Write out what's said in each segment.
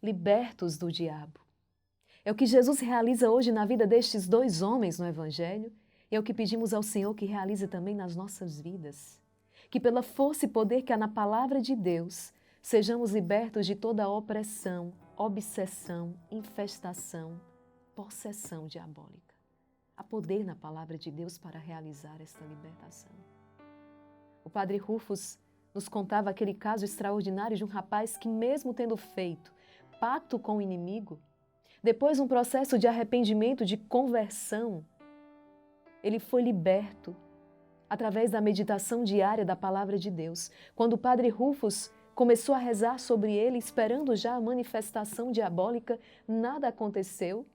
libertos do diabo. É o que Jesus realiza hoje na vida destes dois homens no Evangelho e é o que pedimos ao Senhor que realize também nas nossas vidas. Que pela força e poder que há na palavra de Deus, sejamos libertos de toda opressão, obsessão, infestação, possessão diabólica. Há poder na palavra de Deus para realizar esta libertação. O padre Rufus nos contava aquele caso extraordinário de um rapaz que, mesmo tendo feito pacto com o inimigo, depois de um processo de arrependimento, de conversão, ele foi liberto através da meditação diária da palavra de Deus. Quando o padre Rufus começou a rezar sobre ele, esperando já a manifestação diabólica, nada aconteceu.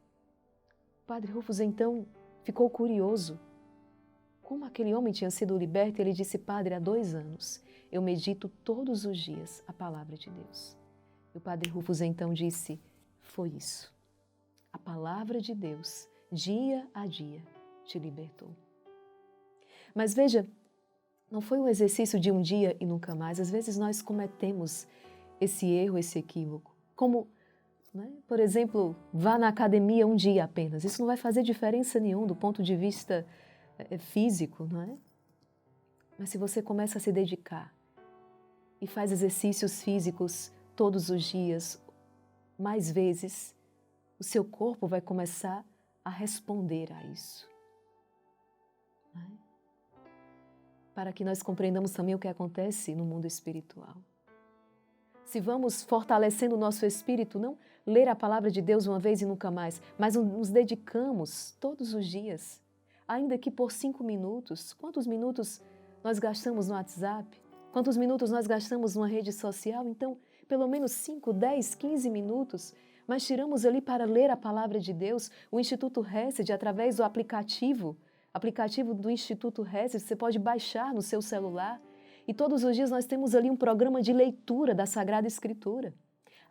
O padre Rufus então ficou curioso. Como aquele homem tinha sido liberto, ele disse: Padre, há 2 anos eu medito todos os dias a palavra de Deus. E o padre Rufus então disse: foi isso. A palavra de Deus, dia a dia, te libertou. Mas veja, não foi um exercício de um dia e nunca mais. Às vezes nós cometemos esse erro, esse equívoco. Como, por exemplo, vá na academia um dia apenas. Isso não vai fazer diferença nenhuma do ponto de vista físico, não é? Mas se você começa a se dedicar e faz exercícios físicos todos os dias, mais vezes, o seu corpo vai começar a responder a isso. Não é? Para que nós compreendamos também o que acontece no mundo espiritual. Se vamos fortalecendo o nosso espírito, não ler a palavra de Deus uma vez e nunca mais, mas nos dedicamos todos os dias, ainda que por 5 minutos. Quantos minutos nós gastamos no WhatsApp? Quantos minutos nós gastamos numa rede social? Então, pelo menos 5, 10, 15 minutos, mas tiramos ali para ler a palavra de Deus. O Instituto Hesed, através do aplicativo do Instituto Hesed, você pode baixar no seu celular e todos os dias nós temos ali um programa de leitura da Sagrada Escritura,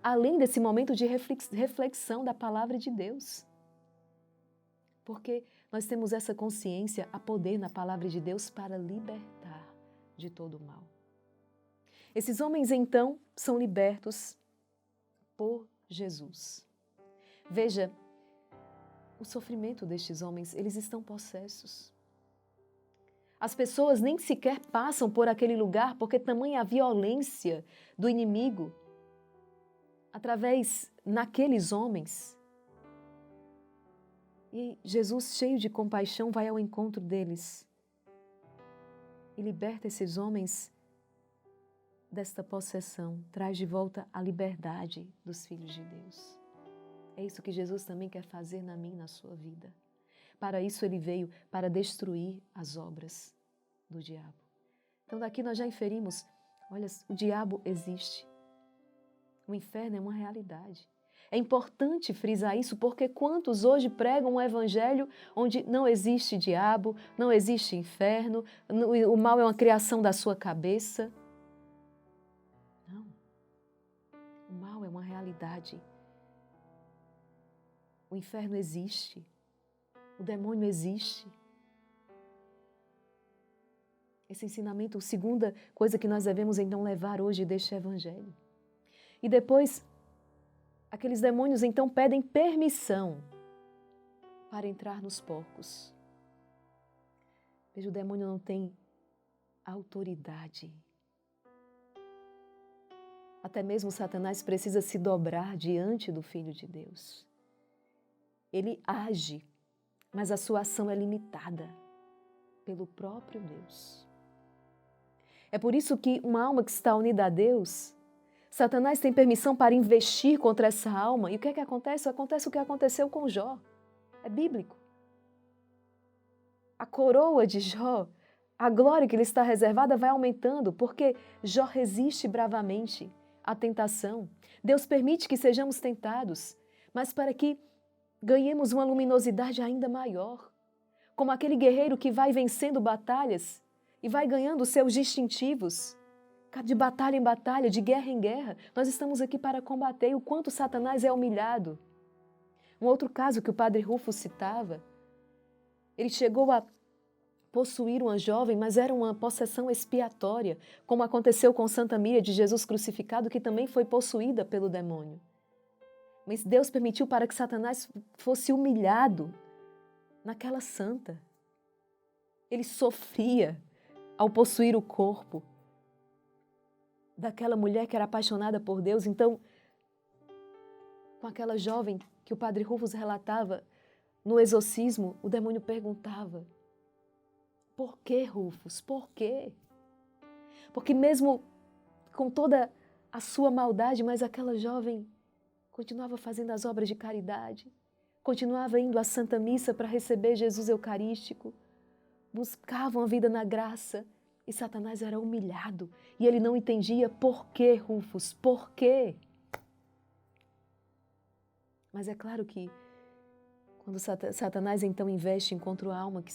além desse momento de reflexão da palavra de Deus. Porque nós temos essa consciência, a poder na palavra de Deus para libertar de todo o mal. Esses homens, então, são libertos por Jesus. Veja, o sofrimento destes homens, eles estão possessos. As pessoas nem sequer passam por aquele lugar porque tamanha a violência do inimigo através naqueles homens. E Jesus, cheio de compaixão, vai ao encontro deles e liberta esses homens desta possessão, traz de volta a liberdade dos filhos de Deus. É isso que Jesus também quer fazer na minha e na sua vida. Para isso ele veio, para destruir as obras do diabo. Então daqui nós já inferimos, olha, o diabo existe. O inferno é uma realidade. É importante frisar isso porque quantos hoje pregam um evangelho onde não existe diabo, não existe inferno, o mal é uma criação da sua cabeça. Não. O mal é uma realidade. O inferno existe. O demônio existe. Esse ensinamento, a segunda coisa que nós devemos então levar hoje deste evangelho. E depois, aqueles demônios então pedem permissão para entrar nos porcos. Veja, o demônio não tem autoridade. Até mesmo Satanás precisa se dobrar diante do Filho de Deus. Ele age, mas a sua ação é limitada pelo próprio Deus. É por isso que uma alma que está unida a Deus, Satanás tem permissão para investir contra essa alma. E o que é que acontece? Acontece o que aconteceu com Jó. É bíblico. A coroa de Jó, a glória que lhe está reservada vai aumentando, porque Jó resiste bravamente à tentação. Deus permite que sejamos tentados, mas para que ganhemos uma luminosidade ainda maior. Como aquele guerreiro que vai vencendo batalhas e vai ganhando seus distintivos. De batalha em batalha, de guerra em guerra, nós estamos aqui para combater. E o quanto Satanás é humilhado. Um outro caso que o padre Rufo citava, ele chegou a possuir uma jovem, mas era uma possessão expiatória, como aconteceu com Santa Míria de Jesus crucificado, que também foi possuída pelo demônio. Mas Deus permitiu para que Satanás fosse humilhado naquela santa. Ele sofria ao possuir o corpo daquela mulher que era apaixonada por Deus. Então, com aquela jovem que o padre Rufus relatava no exorcismo, o demônio perguntava: por que, Rufus? Por quê? Porque mesmo com toda a sua maldade, mas aquela jovem continuava fazendo as obras de caridade, continuava indo à Santa Missa para receber Jesus Eucarístico, buscavam a vida na graça, e Satanás era humilhado, e ele não entendia por quê, Rufus, por quê? Mas é claro que quando Satanás então investe contra a alma que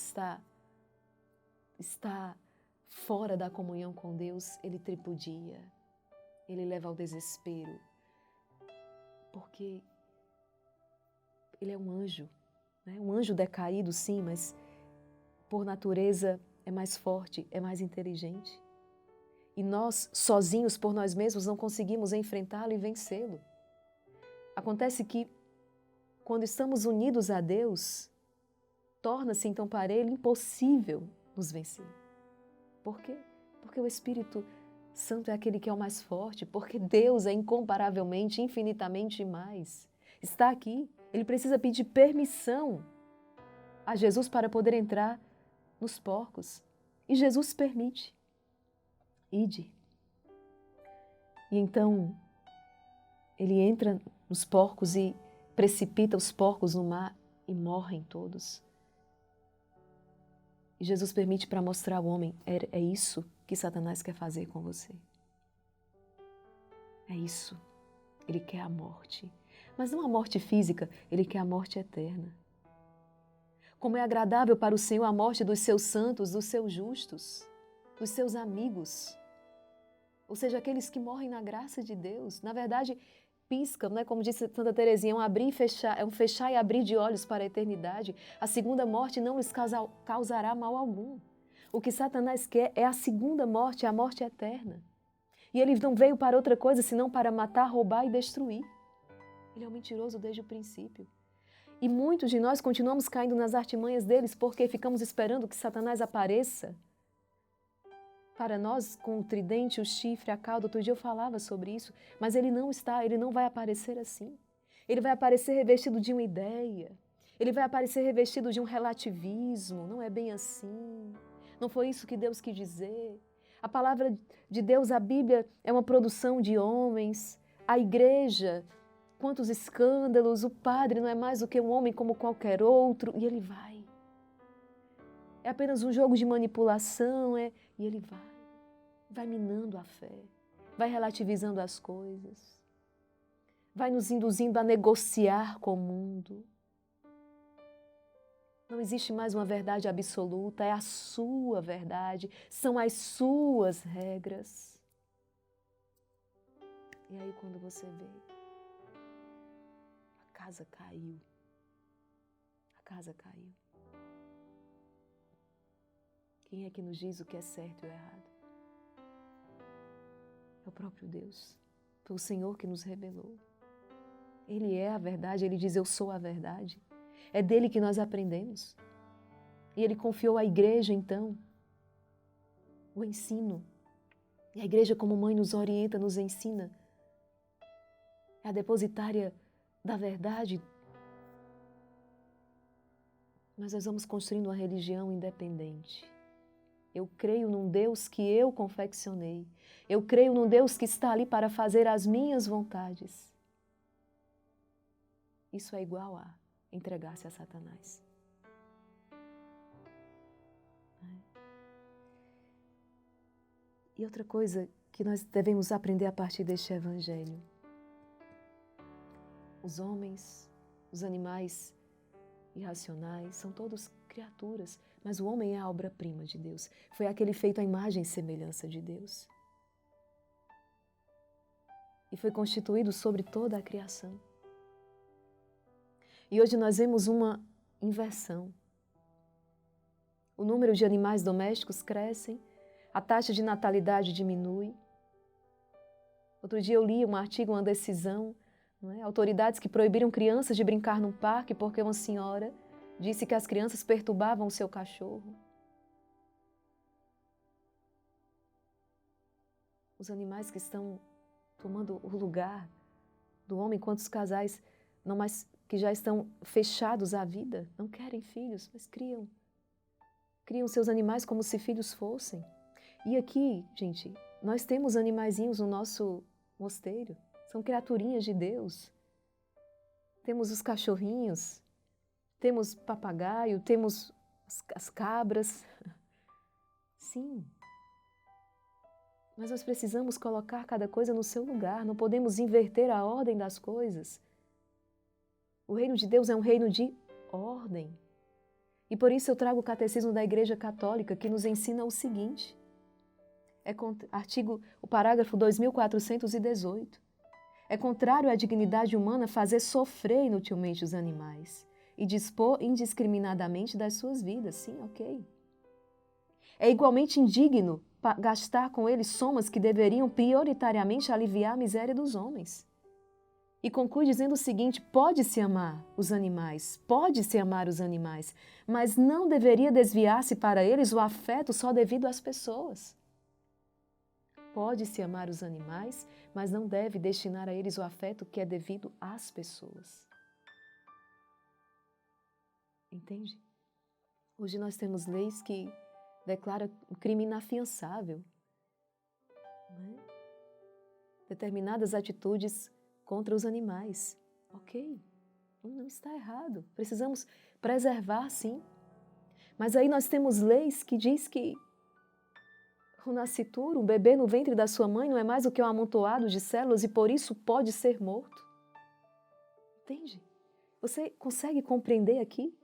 está fora da comunhão com Deus, ele tripudia, ele leva ao desespero, porque ele é um anjo, né? Um anjo decaído, sim, mas por natureza é mais forte, é mais inteligente. E nós, sozinhos por nós mesmos, não conseguimos enfrentá-lo e vencê-lo. Acontece que, quando estamos unidos a Deus, torna-se então para Ele impossível nos vencer. Por quê? Porque o Espírito Santo é aquele que é o mais forte, porque Deus é incomparavelmente, infinitamente mais. Está aqui, Ele precisa pedir permissão a Jesus para poder entrar nos porcos. E Jesus permite. Ide. E então, Ele entra nos porcos e precipita os porcos no mar e morrem todos. E Jesus permite para mostrar ao homem, é isso que Satanás quer fazer com você. É isso. Ele quer a morte. Mas não a morte física, ele quer a morte eterna. Como é agradável para o Senhor a morte dos seus santos, dos seus justos, dos seus amigos. Ou seja, aqueles que morrem na graça de Deus. Na verdade, piscam, né? Como disse Santa Teresinha, é um fechar e abrir de olhos para a eternidade. A segunda morte não lhes causará mal algum. O que Satanás quer é a segunda morte, a morte eterna. E ele não veio para outra coisa senão para matar, roubar e destruir. Ele é um mentiroso desde o princípio. E muitos de nós continuamos caindo nas artimanhas deles porque ficamos esperando que Satanás apareça para nós com o tridente, o chifre, a cauda. Outro dia eu falava sobre isso, mas ele não vai aparecer assim. Ele vai aparecer revestido de uma ideia, ele vai aparecer revestido de um relativismo, não é bem assim, não foi isso que Deus quis dizer. A palavra de Deus, a Bíblia, é uma produção de homens, a igreja, quantos escândalos, o padre não é mais do que um homem como qualquer outro, e ele vai. É apenas um jogo de manipulação, e ele vai minando a fé, vai relativizando as coisas, vai nos induzindo a negociar com o mundo. Não existe mais uma verdade absoluta, é a sua verdade, são as suas regras. E aí quando você vê, a casa caiu. A casa caiu. Quem é que nos diz o que é certo e o errado? É o próprio Deus. Foi o Senhor que nos revelou. Ele é a verdade, Ele diz, eu sou a verdade. É dele que nós aprendemos. E Ele confiou à igreja, então, o ensino. E a igreja, como mãe, nos orienta, nos ensina. É a depositária da verdade. Mas nós vamos construindo uma religião independente. Eu creio num Deus que eu confeccionei. Eu creio num Deus que está ali para fazer as minhas vontades. Isso é igual a entregar-se a Satanás. E outra coisa que nós devemos aprender a partir deste Evangelho. Os homens, os animais irracionais, são todos criaturas, mas o homem é a obra-prima de Deus. Foi aquele feito à imagem e semelhança de Deus. E foi constituído sobre toda a criação. E hoje nós vemos uma inversão. O número de animais domésticos cresce, a taxa de natalidade diminui. Outro dia eu li um artigo, uma decisão não é? Autoridades que proibiram crianças de brincar num parque porque uma senhora disse que as crianças perturbavam o seu cachorro. Os animais que estão tomando o lugar do homem, quantos casais não mais, que já estão fechados à vida, não querem filhos, mas criam seus animais como se filhos fossem. E aqui, gente, nós temos animaizinhos no nosso mosteiro, são criaturinhas de Deus. Temos os cachorrinhos, temos papagaio, temos as cabras. Sim. Mas nós precisamos colocar cada coisa no seu lugar, não podemos inverter a ordem das coisas. O reino de Deus é um reino de ordem. E por isso eu trago o Catecismo da Igreja Católica, que nos ensina o seguinte. O parágrafo 2418. É contrário à dignidade humana fazer sofrer inutilmente os animais e dispor indiscriminadamente das suas vidas. Sim, ok. É igualmente indigno gastar com eles somas que deveriam prioritariamente aliviar a miséria dos homens. E conclui dizendo o seguinte: pode-se amar os animais, mas não deveria desviar-se para eles o afeto só devido às pessoas. Pode-se amar os animais, mas não deve destinar a eles o afeto que é devido às pessoas. Entende? Hoje nós temos leis que declaram o crime inafiançável. Não é? Determinadas atitudes contra os animais. Ok, não está errado. Precisamos preservar, sim. Mas aí nós temos leis que diz que o nascituro, um bebê no ventre da sua mãe, não é mais do que um amontoado de células e por isso pode ser morto. Entende? Você consegue compreender aqui?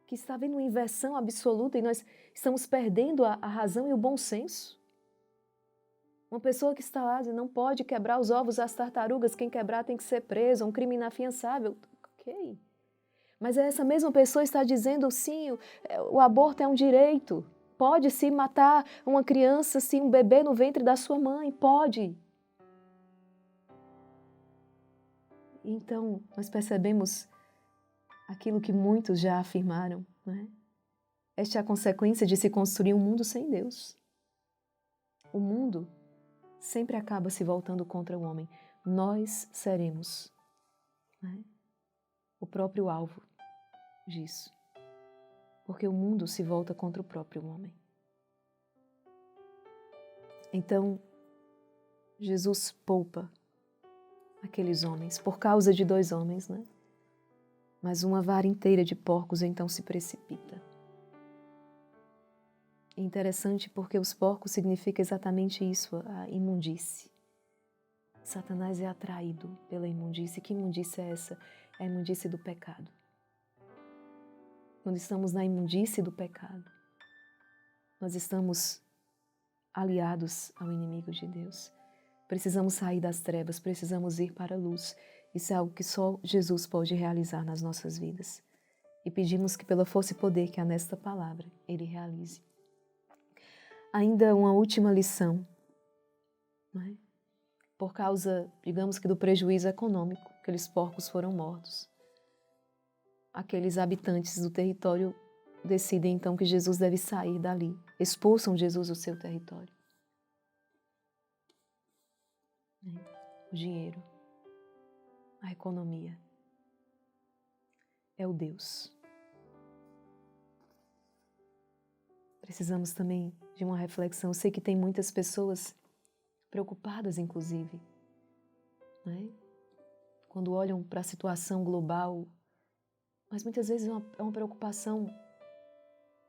Que está havendo uma inversão absoluta e nós estamos perdendo a razão e o bom senso. Uma pessoa que está lá dizendo, não pode quebrar os ovos das tartarugas, quem quebrar tem que ser preso, é um crime inafiançável. Ok. Mas essa mesma pessoa está dizendo, sim, o aborto é um direito. Pode-se matar uma criança, sim, um bebê no ventre da sua mãe, pode. Então, nós percebemos aquilo que muitos já afirmaram, não é? Esta é a consequência de se construir um mundo sem Deus. O mundo sempre acaba se voltando contra o homem. Nós seremos, né, o próprio alvo disso. Porque o mundo se volta contra o próprio homem. Então, Jesus poupa aqueles homens, por causa de 2 homens, né? Mas uma vara inteira de porcos então se precipita. É interessante porque os porcos significa exatamente isso, a imundície. Satanás é atraído pela imundície. Que imundície é essa? É a imundície do pecado. Quando estamos na imundície do pecado, nós estamos aliados ao inimigo de Deus. Precisamos sair das trevas, precisamos ir para a luz. Isso é algo que só Jesus pode realizar nas nossas vidas. E pedimos que pela força e poder que há nesta palavra, Ele realize. Ainda uma última lição, não é? Por causa, digamos que do prejuízo econômico, aqueles porcos foram mortos. Aqueles habitantes do território decidem então que Jesus deve sair dali, expulsam Jesus do seu território. O dinheiro, a economia, é o Deus. Precisamos também de uma reflexão. Eu sei que tem muitas pessoas preocupadas, inclusive, né? Quando olham para a situação global, mas muitas vezes é uma preocupação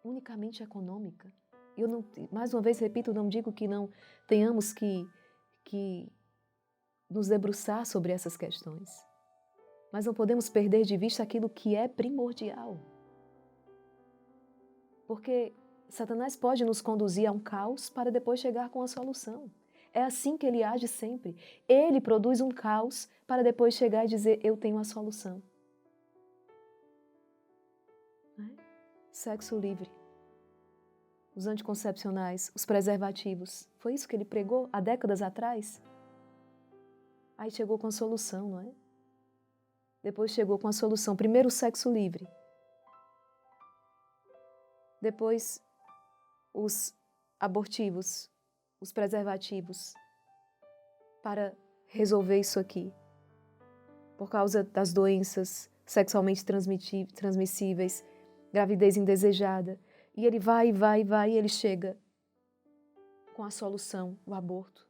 unicamente econômica. Eu não, mais uma vez repito, não digo que não tenhamos que nos debruçar sobre essas questões, mas não podemos perder de vista aquilo que é primordial. Porque Satanás pode nos conduzir a um caos para depois chegar com a solução. É assim que ele age sempre. Ele produz um caos para depois chegar e dizer, eu tenho a solução. Sexo livre, os anticoncepcionais, os preservativos. Foi isso que ele pregou há décadas atrás? Aí chegou com a solução, não é? Depois chegou com a solução. Primeiro o sexo livre. Depois os abortivos, os preservativos, para resolver isso aqui. Por causa das doenças sexualmente transmissíveis, gravidez indesejada. E ele vai, e ele chega com a solução, o aborto,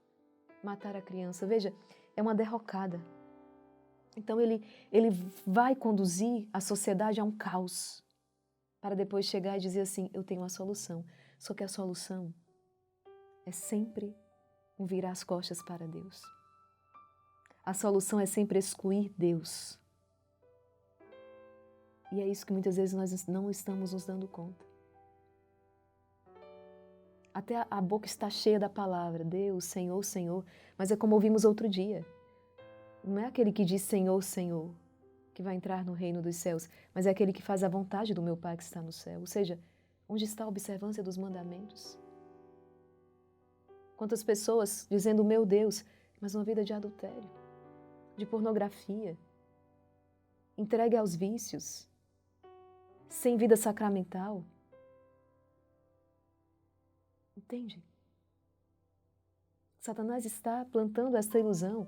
matar a criança. Veja, é uma derrocada. Então ele vai conduzir a sociedade a um caos, para depois chegar e dizer assim, eu tenho a solução. Só que a solução é sempre um virar as costas para Deus. A solução é sempre excluir Deus. E é isso que muitas vezes nós não estamos nos dando conta. Até a boca está cheia da palavra, Deus, Senhor, Senhor, mas é como ouvimos outro dia. Não é aquele que diz Senhor, Senhor, que vai entrar no reino dos céus, mas é aquele que faz a vontade do meu Pai que está no céu. Ou seja, onde está a observância dos mandamentos? Quantas pessoas dizendo meu Deus, mas uma vida de adultério, de pornografia, entregue aos vícios, sem vida sacramental. Entende? Satanás está plantando esta ilusão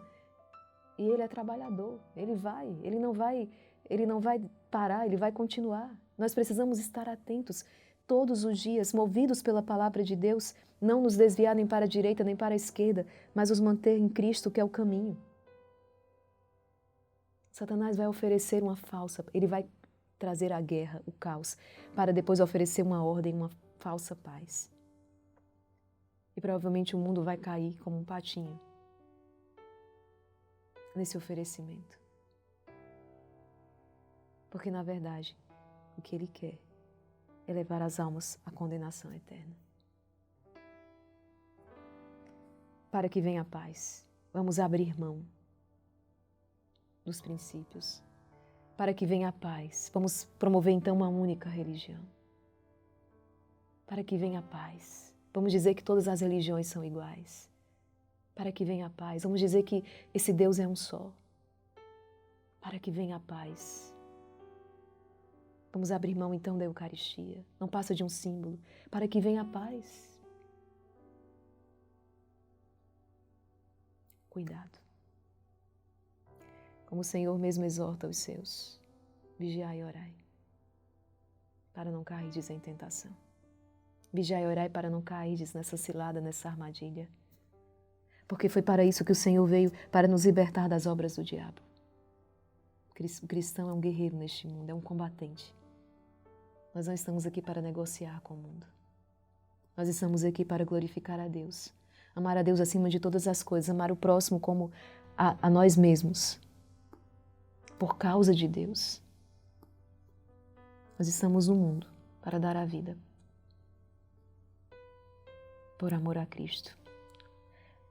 e ele é trabalhador, ele não vai parar, ele vai continuar. Nós precisamos estar atentos todos os dias, movidos pela palavra de Deus, não nos desviar nem para a direita nem para a esquerda, mas nos manter em Cristo, que é o caminho. Satanás vai oferecer uma falsa, ele vai trazer a guerra, o caos, para depois oferecer uma ordem, uma falsa paz. E provavelmente o mundo vai cair como um patinho nesse oferecimento. Porque, na verdade, o que ele quer é levar as almas à condenação eterna. Para que venha a paz, vamos abrir mão dos princípios. Para que venha a paz, vamos promover então uma única religião. Para que venha a paz, vamos dizer que todas as religiões são iguais. Para que venha a paz, vamos dizer que esse Deus é um só. Para que venha a paz. Vamos abrir mão então da Eucaristia, não passa de um símbolo. Para que venha a paz. Cuidado. Como o Senhor mesmo exorta os seus, vigiai e orai, para não cairdes em tentação. Vigiai e orai para não cairdes nessa cilada, nessa armadilha. Porque foi para isso que o Senhor veio, para nos libertar das obras do diabo. O cristão é um guerreiro neste mundo, é um combatente. Nós não estamos aqui para negociar com o mundo. Nós estamos aqui para glorificar a Deus. Amar a Deus acima de todas as coisas, amar o próximo como a nós mesmos. Por causa de Deus. Nós estamos no mundo para dar a vida. Por amor a Cristo.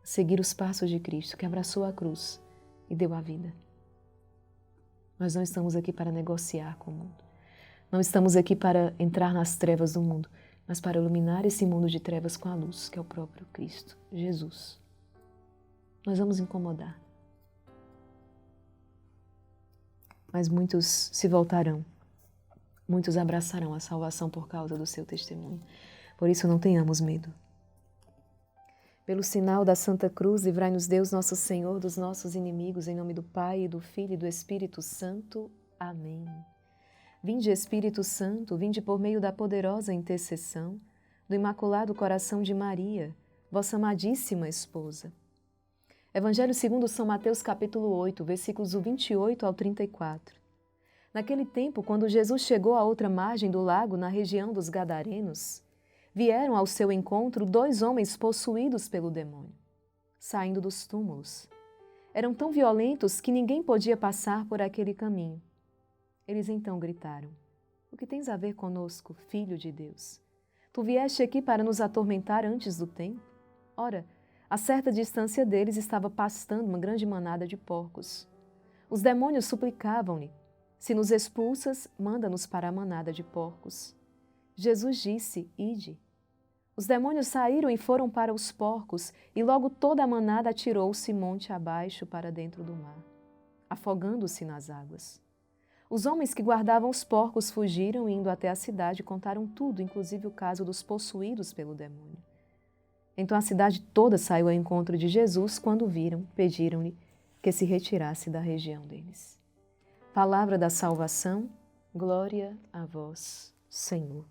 Seguir os passos de Cristo, que abraçou a cruz e deu a vida. Nós não estamos aqui para negociar com o mundo. Não estamos aqui para entrar nas trevas do mundo, mas para iluminar esse mundo de trevas com a luz, que é o próprio Cristo, Jesus. Nós vamos incomodar. Mas muitos se voltarão. Muitos abraçarão a salvação por causa do seu testemunho. Por isso não tenhamos medo. Pelo sinal da Santa Cruz, livrai-nos Deus, nosso Senhor, dos nossos inimigos, em nome do Pai, e do Filho e do Espírito Santo. Amém. Vinde, Espírito Santo, vinde por meio da poderosa intercessão do Imaculado Coração de Maria, vossa amadíssima esposa. Evangelho segundo São Mateus, capítulo 8, versículos do 28 ao 34. Naquele tempo, quando Jesus chegou à outra margem do lago, na região dos Gadarenos, vieram ao seu encontro 2 homens possuídos pelo demônio, saindo dos túmulos. Eram tão violentos que ninguém podia passar por aquele caminho. Eles então gritaram: O que tens a ver conosco, Filho de Deus? Tu vieste aqui para nos atormentar antes do tempo? Ora, a certa distância deles estava pastando uma grande manada de porcos. Os demônios suplicavam-lhe: Se nos expulsas, manda-nos para a manada de porcos. Jesus disse: Ide. Os demônios saíram e foram para os porcos, e logo toda a manada atirou-se monte abaixo para dentro do mar, afogando-se nas águas. Os homens que guardavam os porcos fugiram, indo até a cidade, e contaram tudo, inclusive o caso dos possuídos pelo demônio. Então a cidade toda saiu ao encontro de Jesus. Quando o viram, pediram-lhe que se retirasse da região deles. Palavra da salvação, glória a vós, Senhor.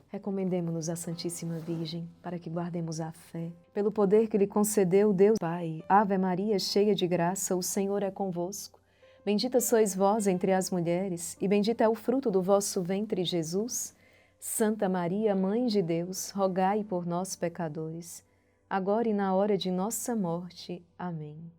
Recomendemo-nos à Santíssima Virgem para que guardemos a fé. Pelo poder que lhe concedeu Deus Pai, Ave Maria, cheia de graça, o Senhor é convosco. Bendita sois vós entre as mulheres, e bendito é o fruto do vosso ventre, Jesus. Santa Maria, Mãe de Deus, rogai por nós, pecadores, agora e na hora de nossa morte. Amém.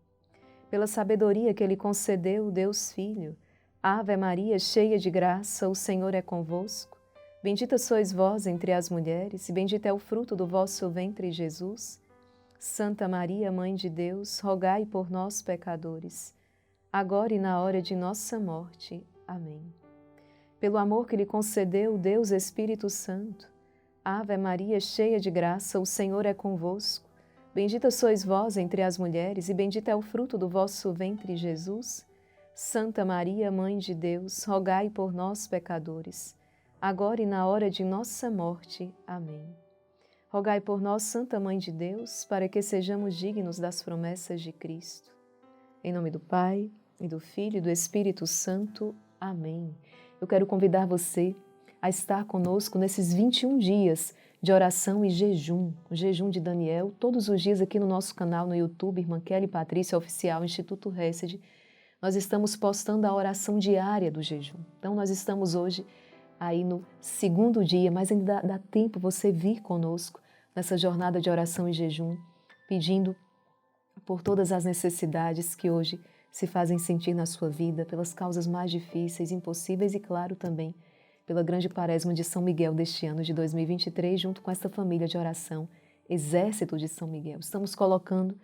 Pela sabedoria que Ele concedeu, Deus Filho, Ave Maria, cheia de graça, o Senhor é convosco. Bendita sois vós entre as mulheres, e bendito é o fruto do vosso ventre, Jesus. Santa Maria, Mãe de Deus, rogai por nós, pecadores, agora e na hora de nossa morte. Amém. Pelo amor que lhe concedeu Deus Espírito Santo, Ave Maria, cheia de graça, o Senhor é convosco. Bendita sois vós entre as mulheres, e bendito é o fruto do vosso ventre, Jesus. Santa Maria, Mãe de Deus, rogai por nós, pecadores, agora e na hora de nossa morte. Amém. Rogai por nós, Santa Mãe de Deus, para que sejamos dignos das promessas de Cristo. Em nome do Pai, e do Filho e do Espírito Santo. Amém. Eu quero convidar você a estar conosco nesses 21 dias de oração e jejum, o jejum de Daniel, todos os dias aqui no nosso canal no YouTube, Irmã Kelly Patrícia Oficial, Instituto Hesed. Nós estamos postando a oração diária do jejum. Então nós estamos hoje aí no 2º dia, mas ainda dá tempo você vir conosco nessa jornada de oração e jejum, pedindo por todas as necessidades que hoje se fazem sentir na sua vida, pelas causas mais difíceis, impossíveis e, claro, também pela grande quaresma de São Miguel deste ano de 2023, junto com esta família de oração, Exército de São Miguel. Estamos colocando,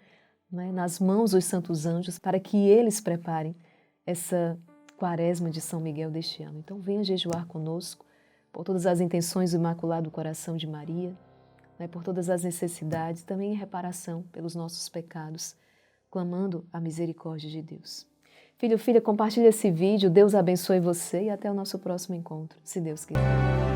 nas mãos dos santos anjos para que eles preparem essa quaresma de São Miguel deste ano. Então venha jejuar conosco por todas as intenções do Imaculado Coração de Maria, por todas as necessidades, também em reparação pelos nossos pecados, clamando a misericórdia de Deus. Filho, filha, compartilhe esse vídeo, Deus abençoe você e até o nosso próximo encontro, se Deus quiser.